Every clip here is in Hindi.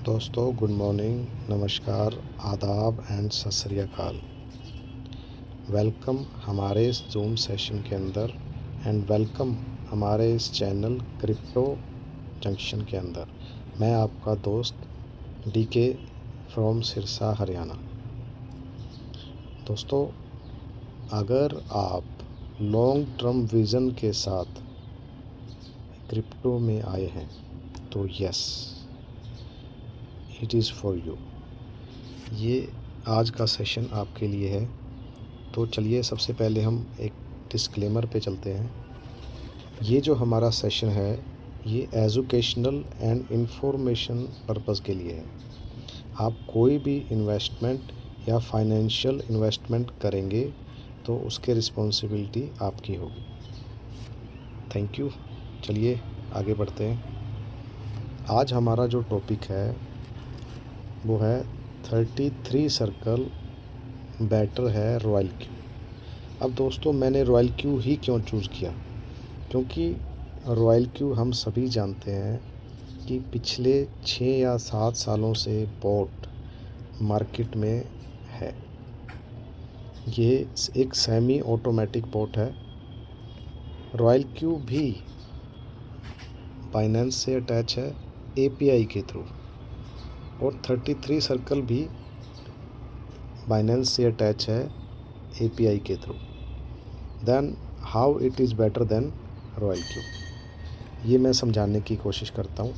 दोस्तों गुड मॉर्निंग, नमस्कार, आदाब एंड सत श्री अकाल। वेलकम हमारे इस जूम सेशन के अंदर एंड वेलकम हमारे इस चैनल क्रिप्टो जंक्शन के अंदर। मैं आपका दोस्त डीके फ्रॉम सिरसा हरियाणा। दोस्तों, अगर आप लॉन्ग टर्म विज़न के साथ क्रिप्टो में आए हैं तो yes, it is for you. ये आज का सेशन आपके लिए है। तो चलिए सबसे पहले हम एक डिस्क्लेमर पे चलते हैं। ये जो हमारा सेशन है ये एजुकेशनल एंड इंफॉर्मेशन पर्पस के लिए है। आप कोई भी इन्वेस्टमेंट या फाइनेंशियल इन्वेस्टमेंट करेंगे तो उसके रिस्पॉन्सिबिलिटी आपकी होगी। Thank you. चलिए आगे बढ़ते हैं। आज हमारा जो टॉपिक है वो है 33 सर्कल बेटर है रॉयल क्यू। अब दोस्तों, मैंने रॉयल क्यू ही क्यों चूज़ किया, क्योंकि रॉयल क्यू हम सभी जानते हैं कि पिछले 6 या 7 सालों से बॉट मार्केट में है। ये एक सेमी ऑटोमेटिक बॉट है। रॉयल क्यू भी बाइनेंस से अटैच है एपीआई के थ्रू, और 33 सर्कल भी बाइनेंस से अटैच है एपीआई के through. Then how it is better than Royal Q, ये मैं समझाने की कोशिश करता हूँ।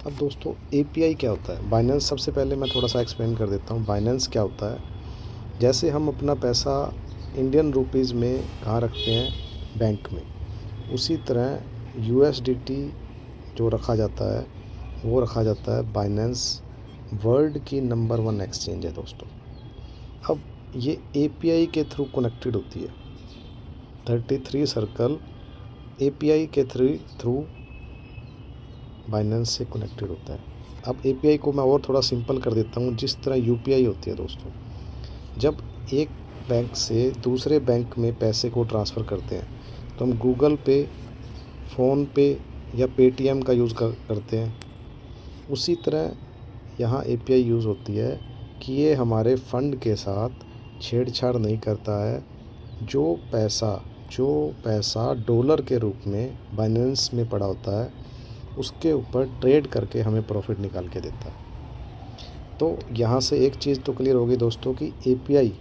अब दोस्तों, एपीआई क्या होता है? बाइनेंस, सबसे पहले मैं थोड़ा सा एक्सप्लेन कर देता हूँ बाइनेंस क्या होता है। जैसे हम अपना पैसा इंडियन रुपीज़ में कहाँ रखते हैं, बैंक में, उसी तरह यूएसडीटी जो रखा जाता है वो रखा जाता है बाइनेंस। वर्ल्ड की नंबर 1 एक्सचेंज है दोस्तों। अब ये एपीआई के थ्रू कनेक्टेड होती है। 33 सर्कल एपीआई के थ्रू बाइनेंस से कनेक्टेड होता है। अब एपीआई को मैं और थोड़ा सिंपल कर देता हूँ। जिस तरह यूपीआई होती है दोस्तों, जब एक बैंक से दूसरे बैंक में पैसे को ट्रांसफ़र करते हैं तो हम गूगल पे, फ़ोन पे या पेटीएम का यूज़ करते हैं। उसी तरह यहाँ एपीआई यूज़ होती है कि ये हमारे फ़ंड के साथ छेड़छाड़ नहीं करता है। जो पैसा डॉलर के रूप में बाइनेंस में पड़ा होता है उसके ऊपर ट्रेड करके हमें प्रॉफिट निकाल के देता है। तो यहाँ से एक चीज़ तो क्लियर होगी दोस्तों कि एपीआई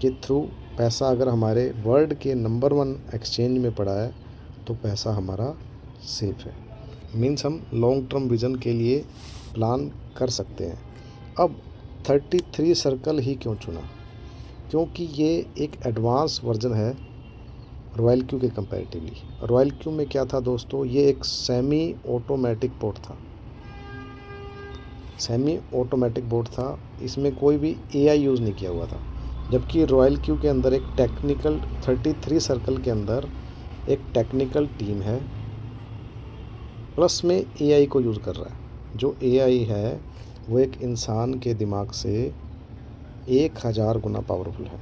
के थ्रू पैसा अगर हमारे वर्ल्ड के नंबर 1 एक्सचेंज में पड़ा है तो पैसा हमारा सेफ़ है। मीन्स हम लॉन्ग टर्म विज़न के लिए प्लान कर सकते हैं। अब 33 सर्कल ही क्यों चुना? क्योंकि ये एक एडवांस वर्जन है रॉयल क्यू के कंपैरेटिवली। रॉयल क्यू में क्या था दोस्तों, ये एक सेमी ऑटोमेटिक बोट था। सेमी ऑटोमेटिक बोट था, इसमें कोई भी एआई यूज़ नहीं किया हुआ था। जबकि रॉयल क्यू के अंदर एक टेक्निकल, 33 सर्कल के अंदर एक टेक्निकल टीम है, प्लस में एआई को यूज़ कर रहा है। जो एआई है वो एक इंसान के दिमाग से 1000 गुना पावरफुल है।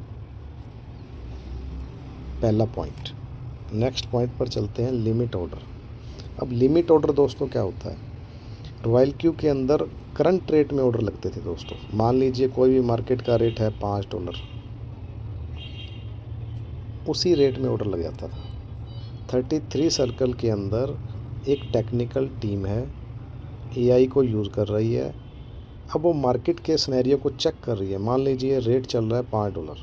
पहला पॉइंट। नेक्स्ट पॉइंट पर चलते हैं, लिमिट ऑर्डर। अब लिमिट ऑर्डर दोस्तों क्या होता है? रॉयल क्यू के अंदर करंट रेट में ऑर्डर लगते थे दोस्तों। मान लीजिए कोई भी मार्केट का रेट है $5, उसी रेट में ऑर्डर लग जाता था। 33 सर्कल के अंदर एक टेक्निकल टीम है, एआई को यूज़ कर रही है। अब वो मार्केट के सिनेरियो को चेक कर रही है। मान लीजिए रेट चल रहा है $5,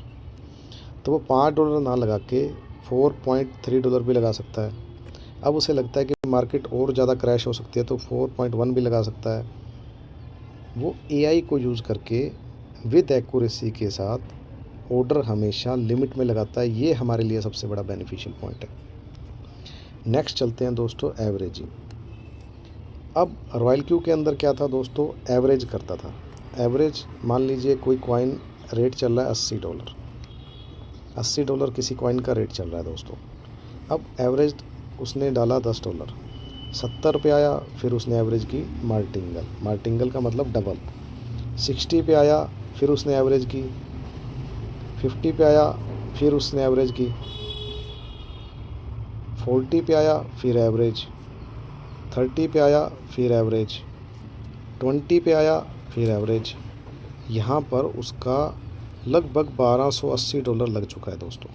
तो वो $5 ना लगा के $4.3 भी लगा सकता है। अब उसे लगता है कि मार्केट और ज़्यादा क्रैश हो सकती है तो 4.1 भी लगा सकता है। वो एआई को यूज़ करके विद एक्यूरेसी के साथ ऑर्डर हमेशा लिमिट में लगाता है। ये हमारे लिए सबसे बड़ा बेनिफिशियल पॉइंट है। नेक्स्ट चलते हैं दोस्तों, एवरेजिंग। अब रॉयल क्यू के अंदर क्या था दोस्तों, एवरेज करता था। एवरेज, मान लीजिए कोई कॉइन रेट चल रहा है $80, $80 किसी कॉइन का रेट चल रहा है दोस्तों। अब एवरेज उसने डाला $10, 70 पे आया, फिर उसने एवरेज की मार्टिंगल का मतलब डबल। 60 पे आया, फिर उसने एवरेज की। 50 पे आया, फिर उसने एवरेज की। 40 पे आया, फिर एवरेज। 30 पे आया, फिर एवरेज। 20 पे आया, फिर एवरेज, यहाँ पर उसका लगभग $1280 लग चुका है दोस्तों।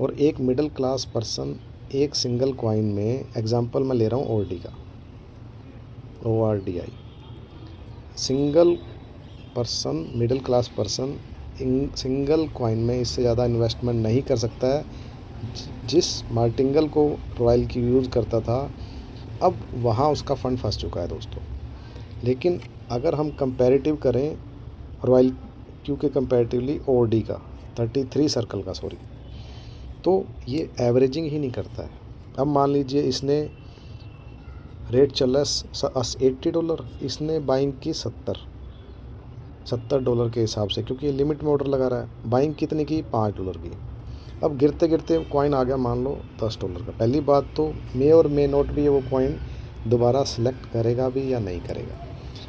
और एक मिडिल क्लास पर्सन एक सिंगल कॉइन में, एग्जांपल मैं ले रहा हूँ ORD का, ORDI, single person, middle class person single coin में इससे ज़्यादा इन्वेस्टमेंट नहीं कर सकता है। जिस मार्टिंगल को रॉयल क्यू यूज़ करता था, अब वहाँ उसका फ़ंड फंस चुका है दोस्तों। लेकिन अगर हम कंपैरेटिव करें रॉयल क्यू के कंपैरेटिवली ORD का, 33 सर्कल का सॉरी, तो ये एवरेजिंग ही नहीं करता है। अब मान लीजिए इसने रेट चल रहा है $80, इसने बाइंग की $70 के हिसाब से, क्योंकि ये लिमिट में ऑर्डर लगा रहा है। बाइंग कितनी की? $5 की। अब गिरते गिरते कॉइन आ गया मान लो $10 का। पहली बात तो मे और मे नोट भी वो कॉइन दोबारा सेलेक्ट करेगा भी या नहीं करेगा।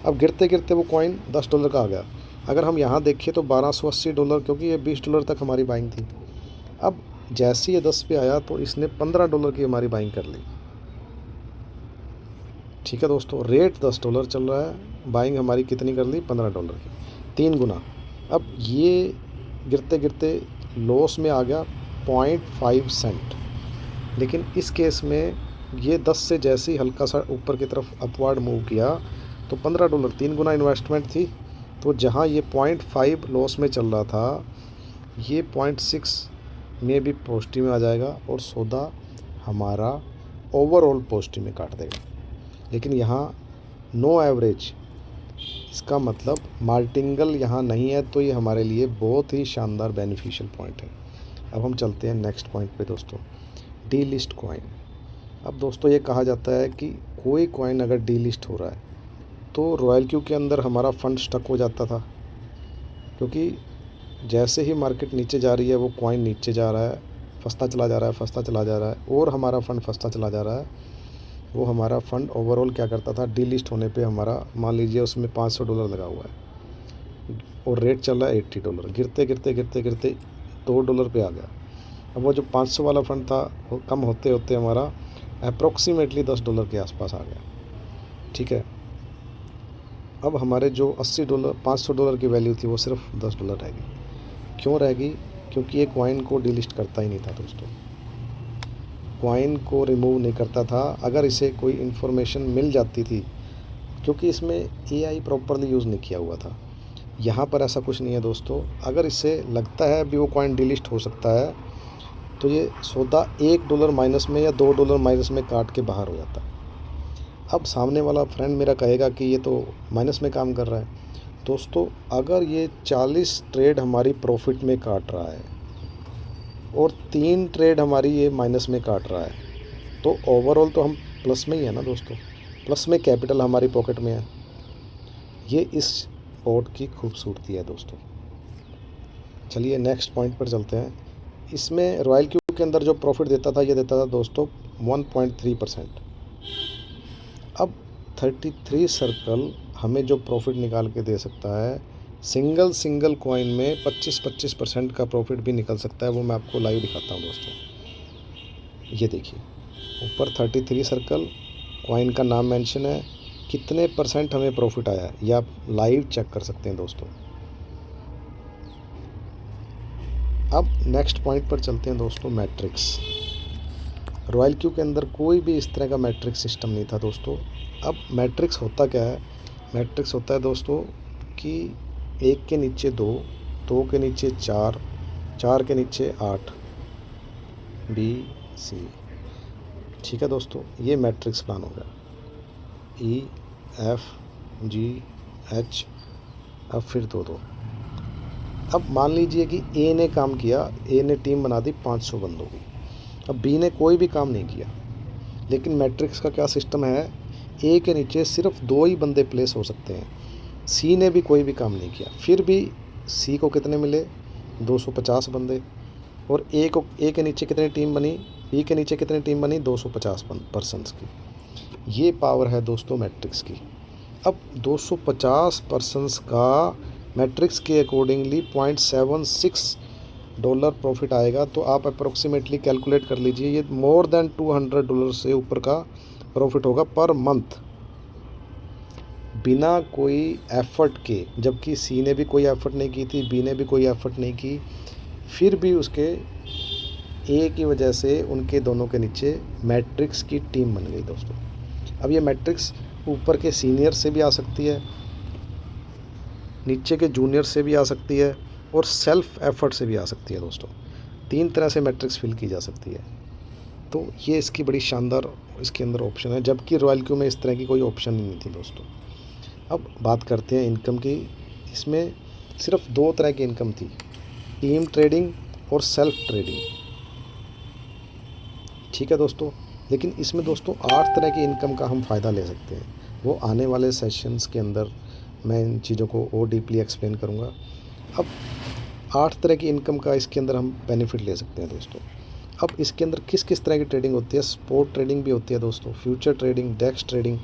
अब गिरते गिरते वो कॉइन $10 का आ गया। अगर हम यहाँ देखें तो $1280, क्योंकि ये $20 तक हमारी बाइंग थी। अब जैसे ये 10 पे आया तो इसने $15 की हमारी बाइंग कर ली। ठीक है दोस्तों, रेट $10 चल रहा है, बाइंग हमारी कितनी कर ली? $15 की, 3 गुना। अब ये गिरते गिरते लॉस में आ गया 0.5 सेंट। लेकिन इस केस में ये 10 से जैसे ही हल्का सा ऊपर की तरफ अपवर्ड मूव किया तो $15, 3 गुना इन्वेस्टमेंट थी। तो जहाँ ये 0.5 लॉस में चल रहा था, ये 0.6 में भी पॉजिटिव में आ जाएगा और सौदा हमारा ओवरऑल पॉजिटिव में काट देगा। लेकिन यहाँ नो एवरेज, इसका मतलब मार्टिंगल यहाँ नहीं है, तो ये हमारे लिए बहुत ही शानदार बेनिफिशियल पॉइंट है। अब हम चलते हैं नेक्स्ट पॉइंट पे दोस्तों, डी लिस्ट कॉइन। अब दोस्तों ये कहा जाता है कि कोई कॉइन अगर डी लिस्ट हो रहा है तो रॉयल क्यू के अंदर हमारा फ़ंड स्टक हो जाता था, क्योंकि जैसे ही मार्केट नीचे जा रही है वो कॉइन नीचे जा रहा है, फंसता चला जा रहा है, फंसता चला जा रहा है, और हमारा फ़ंड फंसता चला जा रहा है। वो हमारा फ़ंड ओवरऑल क्या करता था, डी लिस्ट होने पे हमारा मान लीजिए उसमें $500 लगा हुआ है और रेट चल रहा है $80, गिरते गिरते गिरते गिरते $2 पे आ गया। अब वो जो 500 वाला फ़ंड था वो कम होते होते हमारा अप्रोक्सीमेटली $10 के आसपास आ गया। ठीक है, अब हमारे जो $80 $500 की वैल्यू थी वो सिर्फ $10 रह गई। क्यों रह गई? क्योंकि ये कॉइन को डिलिस्ट करता ही नहीं था दोस्तों, कॉइन को रिमूव नहीं करता था। अगर इसे कोई इन्फॉर्मेशन मिल जाती थी, क्योंकि इसमें AI प्रॉपरली यूज़ नहीं किया हुआ था। यहाँ पर ऐसा कुछ नहीं है दोस्तों। अगर इसे लगता है भी वो कॉइन डिलिस्ट हो सकता है तो ये सौदा $1 माइनस में या $2 माइनस में काट के बाहर हो जाता। अब सामने वाला फ्रेंड मेरा कहेगा कि ये तो माइनस में काम कर रहा है। दोस्तों अगर ये 40 ट्रेड हमारी प्रॉफिट में काट रहा है और 3 ट्रेड हमारी ये माइनस में काट रहा है, तो ओवरऑल तो हम प्लस में ही है ना दोस्तों, प्लस में कैपिटल हमारी पॉकेट में है। ये इस बोर्ड की खूबसूरती है दोस्तों। चलिए नेक्स्ट पॉइंट पर चलते हैं। इसमें रॉयल क्यू के अंदर जो प्रॉफिट देता था, ये देता था दोस्तों 1.3%। अब 33 सर्कल हमें जो प्रॉफिट निकाल के दे सकता है, सिंगल कॉइन में 25% का प्रॉफिट भी निकल सकता है। वो मैं आपको लाइव दिखाता हूँ दोस्तों। ये देखिए ऊपर 33 सर्कल, कॉइन का नाम मेंशन है, कितने % हमें प्रॉफिट आया है ये आप लाइव चेक कर सकते हैं दोस्तों। अब नेक्स्ट पॉइंट पर चलते हैं दोस्तों, मैट्रिक्स। रॉयल क्यू के अंदर कोई भी इस तरह का मैट्रिक्स सिस्टम नहीं था दोस्तों। अब मैट्रिक्स होता क्या है? मैट्रिक्स होता है दोस्तों कि 1 के नीचे 2, 2 के नीचे 4, 4 के नीचे 8, B C। ठीक है दोस्तों, ये मैट्रिक्स प्लान हो गया, E F G H, अब फिर 2-2। अब मान लीजिए कि A ने काम किया, A ने टीम बना दी 500 बंदों की। अब B ने कोई भी काम नहीं किया, लेकिन मैट्रिक्स का क्या सिस्टम है, A के नीचे सिर्फ 2 ही बंदे प्लेस हो सकते हैं। C ने भी कोई भी काम नहीं किया, फिर भी C को कितने मिले? 250 बंदे। और A के नीचे कितनी टीम बनी? B के नीचे कितनी टीम बनी? 250 पर्सन्स की। ये पावर है दोस्तों मैट्रिक्स की। अब 250 पर्सन्स का मैट्रिक्स के अकॉर्डिंगली $0.76 प्रॉफिट आएगा। तो आप अप्रोक्सीमेटली कैलकुलेट कर लीजिए, ये मोर देन $200 से ऊपर का प्रॉफिट होगा पर मंथ। बिना कोई एफ़र्ट के, जबकि सी ने भी कोई एफ़र्ट नहीं की थी, बी ने भी कोई एफ़र्ट नहीं की, फिर भी उसके ए की वजह से उनके दोनों के नीचे मैट्रिक्स की टीम बन गई दोस्तों। अब ये मैट्रिक्स ऊपर के सीनियर से भी आ सकती है, नीचे के जूनियर से भी आ सकती है और सेल्फ एफ़र्ट से भी आ सकती है दोस्तों। 3 तरह से मैट्रिक्स फिल की जा सकती है। तो ये इसकी बड़ी शानदार इसके अंदर ऑप्शन है, जबकि रॉयल क्यू में इस तरह की कोई ऑप्शन ही नहीं थी दोस्तों। अब बात करते हैं इनकम की। इसमें सिर्फ 2 तरह की इनकम थी, टीम ट्रेडिंग और सेल्फ ट्रेडिंग, ठीक है दोस्तों। लेकिन इसमें दोस्तों 8 तरह की इनकम का हम फ़ायदा ले सकते हैं। वो आने वाले सेशंस के अंदर मैं इन चीज़ों को और डीपली एक्सप्लेन करूँगा। अब 8 तरह की इनकम का इसके अंदर हम बेनिफिट ले सकते हैं दोस्तों। अब इसके अंदर किस किस तरह की ट्रेडिंग होती है? स्पॉट ट्रेडिंग भी होती है दोस्तों, फ्यूचर ट्रेडिंग, डेक्स ट्रेडिंग,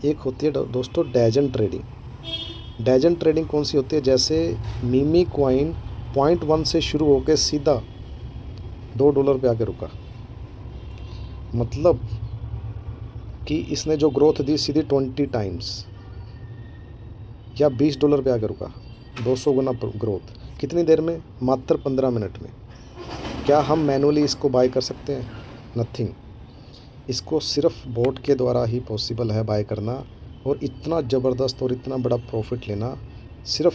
एक होती है दोस्तों डैजन ट्रेडिंग। डैजन ट्रेडिंग कौन सी होती है? जैसे मीमी कॉइन 0.1 से शुरू होकर सीधा $2 पे आके रुका, मतलब कि इसने जो ग्रोथ दी सीधी 20 टाइम्स, या $20 पे आके रुका, 200 गुना ग्रोथ। कितनी देर में? मात्र 15 मिनट में। क्या हम मैनुअली इसको बाय कर सकते हैं? नथिंग। इसको सिर्फ बोट के द्वारा ही पॉसिबल है बाय करना, और इतना ज़बरदस्त और इतना बड़ा प्रॉफिट लेना सिर्फ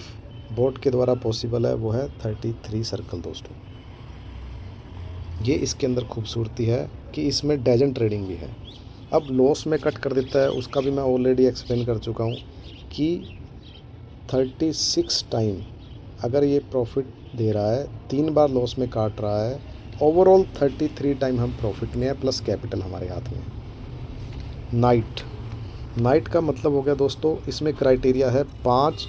बोट के द्वारा पॉसिबल है। वो है 33 सर्कल दोस्तों। ये इसके अंदर खूबसूरती है कि इसमें डजन ट्रेडिंग भी है। अब लॉस में कट कर देता है, उसका भी मैं ऑलरेडी एक्सप्लेन कर चुका हूँ कि 36 टाइम अगर ये प्रॉफिट दे रहा है, 3 बार लॉस में काट रहा है, ओवरऑल 33 टाइम हम प्रॉफिट में है, प्लस कैपिटल हमारे हाथ में। नाइट का मतलब हो गया दोस्तों, इसमें क्राइटेरिया है 5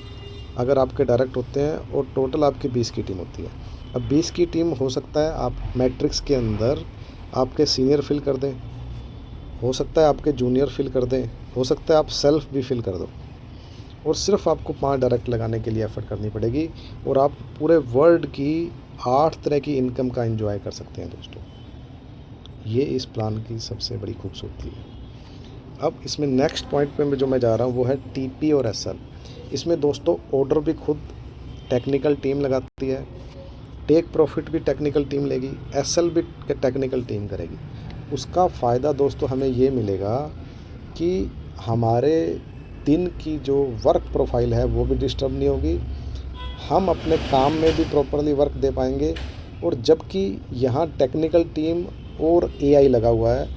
अगर आपके डायरेक्ट होते हैं और टोटल आपकी 20 की टीम होती है। अब 20 की टीम हो सकता है आप मैट्रिक्स के अंदर आपके सीनियर फिल कर दें, हो सकता है आपके जूनियर फिल कर दें, हो सकता है आप सेल्फ भी फिल कर दो, और सिर्फ आपको 5 डायरेक्ट लगाने के लिए एफर्ट करनी पड़ेगी, और आप पूरे वर्ल्ड की 8 तरह की इनकम का एंजॉय कर सकते हैं दोस्तों। ये इस प्लान की सबसे बड़ी खूबसूरती है। अब इसमें नेक्स्ट पॉइंट पे जो मैं जा रहा हूँ वो है टीपी और एसएल। इसमें दोस्तों ऑर्डर भी खुद टेक्निकल टीम लगाती है, टेक प्रॉफिट भी टेक्निकल टीम लेगी, एसएल भी टेक्निकल टीम करेगी। उसका फ़ायदा दोस्तों हमें ये मिलेगा कि हमारे दिन की जो वर्क प्रोफाइल है वो भी डिस्टर्ब नहीं होगी, हम अपने काम में भी प्रॉपरली वर्क दे पाएंगे, और जबकि यहाँ टेक्निकल टीम और एआई लगा हुआ है,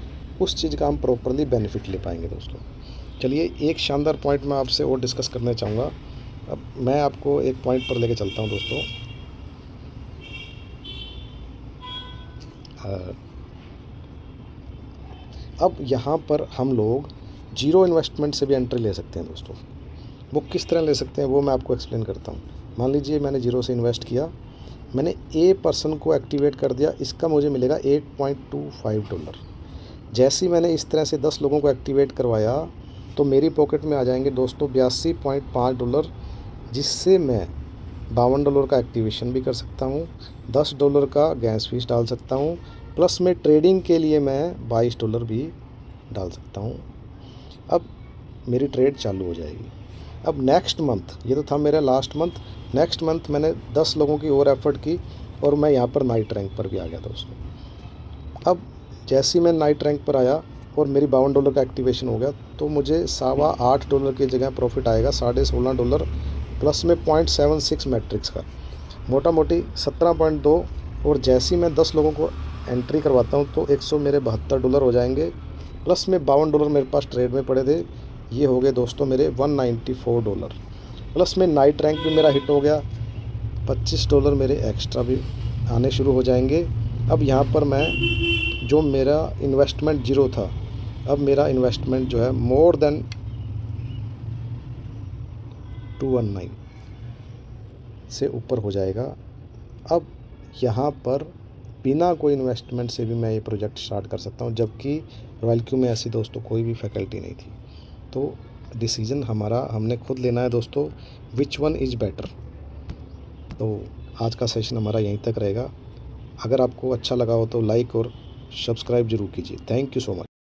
उस चीज़ का हम प्रॉपरली बेनिफिट ले पाएंगे दोस्तों। चलिए एक शानदार पॉइंट मैं आपसे और डिस्कस करना चाहूँगा। अब मैं आपको एक पॉइंट पर लेके चलता हूँ दोस्तों। अब यहाँ पर हम लोग जीरो इन्वेस्टमेंट से भी एंट्री ले सकते हैं दोस्तों। वो किस तरह ले सकते हैं वो मैं आपको एक्सप्लेन करता हूँ। मान लीजिए मैंने जीरो से इन्वेस्ट किया, मैंने ए पर्सन को एक्टिवेट कर दिया, इसका मुझे मिलेगा $8.25। जैसे ही मैंने इस तरह से 10 लोगों को एक्टिवेट करवाया तो मेरी पॉकेट में आ जाएंगे दोस्तों $82.5, जिससे मैं $52 का एक्टिवेशन भी कर सकता हूँ, $10 का गैस फीस डाल सकता हूँ, प्लस में ट्रेडिंग के लिए मैं $22 भी डाल सकता हूँ। अब मेरी ट्रेड चालू हो जाएगी। अब नेक्स्ट मंथ, ये तो था मेरा लास्ट मंथ, नेक्स्ट मंथ मैंने 10 लोगों की और एफर्ट की और मैं यहाँ पर नाइट रैंक पर भी आ गया दोस्तों। अब जैसे ही मैं नाइट रैंक पर आया और मेरी $52 का एक्टिवेशन हो गया तो मुझे $8.25 की जगह प्रॉफिट आएगा $16.5, प्लस में 0.76 मैट्रिक्स का, मोटा मोटी 17.2। और जैसे ही मैं 10 लोगों को एंट्री करवाता हूँ तो 100 मेरे $72 हो जाएंगे, प्लस में $52 मेरे पास ट्रेड में पड़े थे, ये हो गए दोस्तों मेरे $194, प्लस में नाइट रैंक भी मेरा हिट हो गया, $25 मेरे एक्स्ट्रा भी आने शुरू हो जाएंगे। अब यहाँ पर मैं जो मेरा इन्वेस्टमेंट जीरो था, अब मेरा इन्वेस्टमेंट जो है मोर देन 219 से ऊपर हो जाएगा। अब यहाँ पर बिना कोई इन्वेस्टमेंट से भी मैं ये प्रोजेक्ट स्टार्ट कर सकता हूँ, जबकि रॉयल क्यू में ऐसी दोस्तों कोई भी फैकल्टी नहीं थी। तो डिसीजन हमारा हमने खुद लेना है दोस्तों, विच वन इज़ बेटर। तो आज का सेशन हमारा यहीं तक रहेगा। अगर आपको अच्छा लगा हो तो लाइक और सब्सक्राइब ज़रूर कीजिए। Thank you so much.